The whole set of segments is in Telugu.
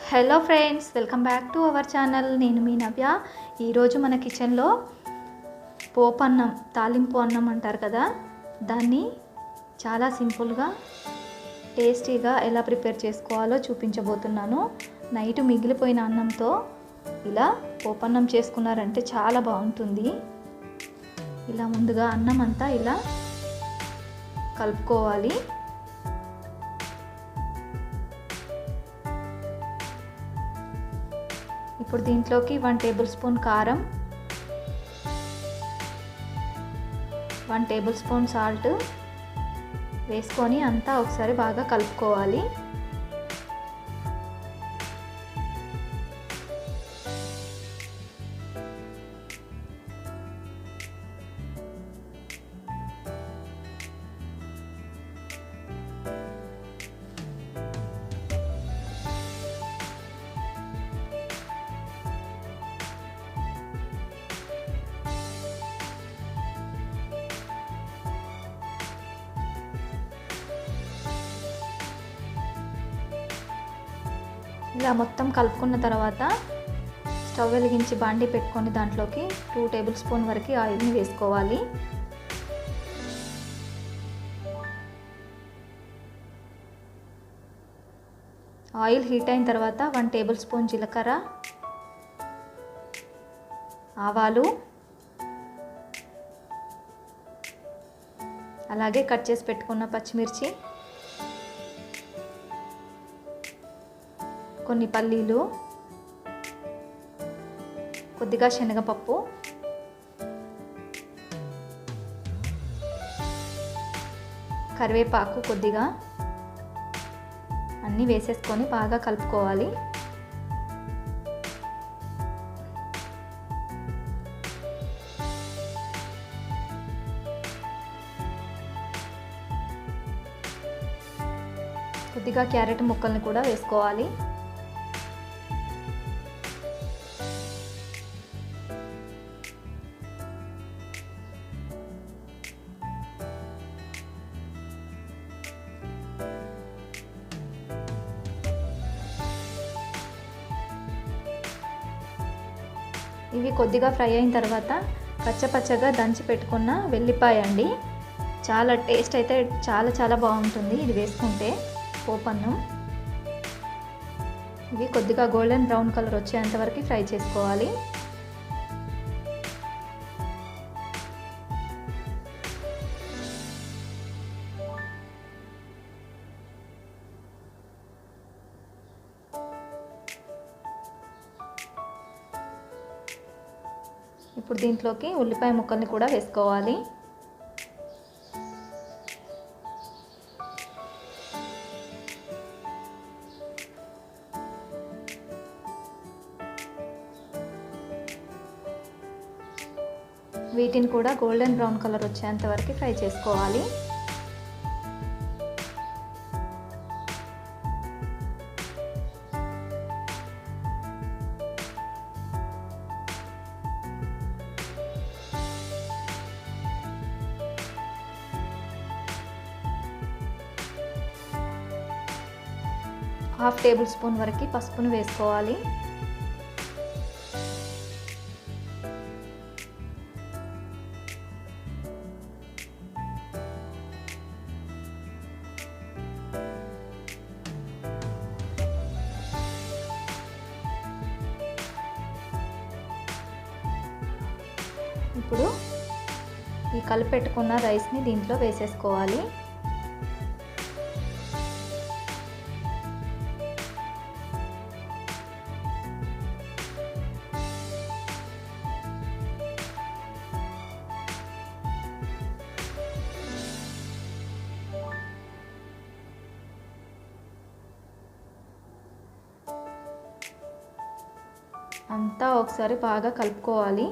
Hello friends, welcome back to our channel. నేను మీ నవ్య. ఈరోజు మన కిచెన్లో పోపన్నం, తాలింపు అన్నం అంటారు కదా, దాన్ని చాలా సింపుల్గా టేస్టీగా ఎలా ప్రిపేర్ చేసుకోవాలో చూపించబోతున్నాను. నైట్ మిగిలిపోయిన అన్నంతో ఇలా పోపన్నం చేసుకున్నారంటే చాలా బాగుంటుంది. ఇలా ముందుగా అన్నం అంతా ఇలా కలుపుకోవాలి. ఇప్పుడు దీంట్లోకి 1 టేబుల్ స్పూన్ కారం, 1 టేబుల్ స్పూన్ సాల్ట్ వేసుకొని అంతా ఒకసారి బాగా కలుపుకోవాలి. ఇలా మొత్తం కలుపుకున్న తర్వాత స్టవ్ వెలిగించి బాండీ పెట్టుకొని దాంట్లోకి 2 టేబుల్ స్పూన్ వరకు ఆయిల్ని వేసుకోవాలి. ఆయిల్ హీట్ అయిన తర్వాత 1 టేబుల్ స్పూన్ జీలకర్ర, ఆవాలు, అలాగే కట్ చేసి పెట్టుకున్న పచ్చిమిర్చి, కొన్ని పల్లీలు, కొద్దిగా శనగపప్పు, కరివేపాకు కొద్దిగా అన్నీ వేసేసుకొని బాగా కలుపుకోవాలి. కొద్దిగా క్యారెట్ ముక్కల్ని కూడా వేసుకోవాలి. ఇవి కొద్దిగా ఫ్రై అయిన తర్వాత పచ్చపచ్చగా దంచి పెట్టుకున్న వెల్లిపాయ అండి. చాలా టేస్ట్ అయితే చాలా బాగుంటుంది ఇది వేసుకుంటే పోపన్నం. ఇవి కొద్దిగా గోల్డెన్ బ్రౌన్ కలర్ వచ్చేంత వరకు ఫ్రై చేసుకోవాలి. ఇప్పుడు దీంట్లోకి ఉల్లిపాయ ముక్కల్ని కూడా వేసుకోవాలి. వీటిని కూడా గోల్డెన్ బ్రౌన్ కలర్ వచ్చేంత వరకు ఫ్రై చేసుకోవాలి. హాఫ్ టేబుల్ స్పూన్ వరకు పసుపును వేసుకోవాలి. ఇప్పుడు ఈ కలిపెట్టుకున్న రైస్ని దీంట్లో వేసేసుకోవాలి. అంతా ఒకసారి బాగా కలుపుకోవాలి.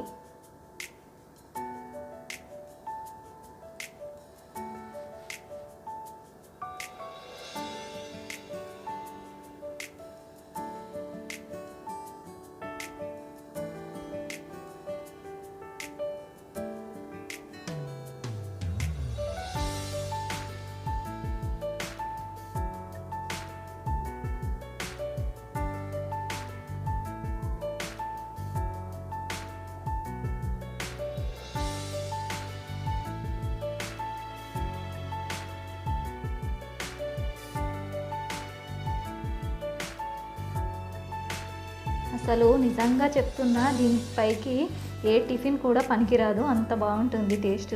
అసలు నిజంగా చెప్తున్నా, దీనిపైకి ఏ టిఫిన్ కూడా పనికిరాదు, అంత బాగుంటుంది టేస్ట్.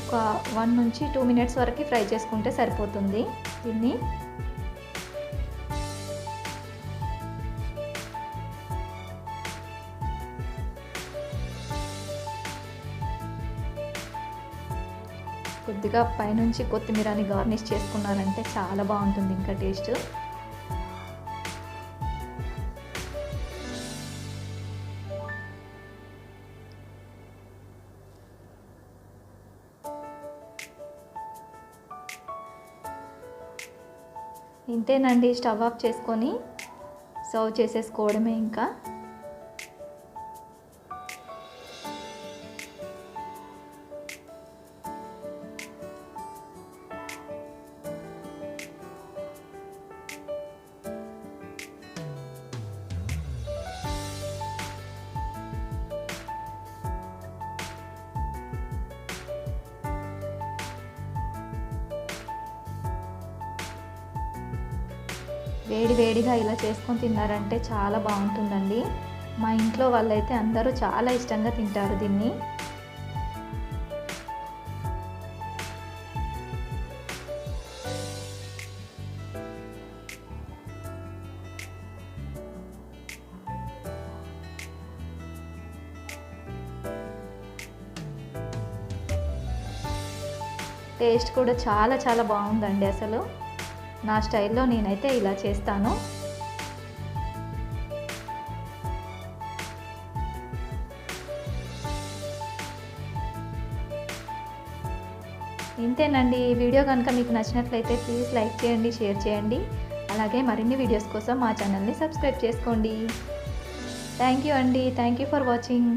ఒక 1 నుంచి 2 మినిట్స్ వరకు ఫ్రై చేసుకుంటే సరిపోతుంది దీన్ని. కొద్దిగా పైనుంచి కొత్తిమీరని గార్నిష్ చేసుకున్నారంటే చాలా బాగుంటుంది ఇంకా టేస్ట్. ఇంతేనండి, స్టవ్ ఆఫ్ చేసుకొని సర్వ్ చేసేసుకోవడమే ఇంకా. వేడి వేడిగా ఇలా చేసుకొని తిన్నారంటే చాలా బాగుంటుందండి. మా ఇంట్లో వాళ్ళైతే అందరూ చాలా ఇష్టంగా తింటారు దీన్ని. టేస్ట్ కూడా చాలా చాలా బాగుందండి. అసలు నా స్టైల్లో నేనైతే ఇలా చేస్తాను. ఇంతేనండి. ఈ వీడియో కనుక మీకు నచ్చినట్లయితే ప్లీజ్ లైక్ చేయండి, షేర్ చేయండి. అలాగే మరిన్ని వీడియోస్ కోసం మా ఛానల్ని సబ్స్క్రైబ్ చేసుకోండి. థ్యాంక్ యూ అండి. Thank you for watching.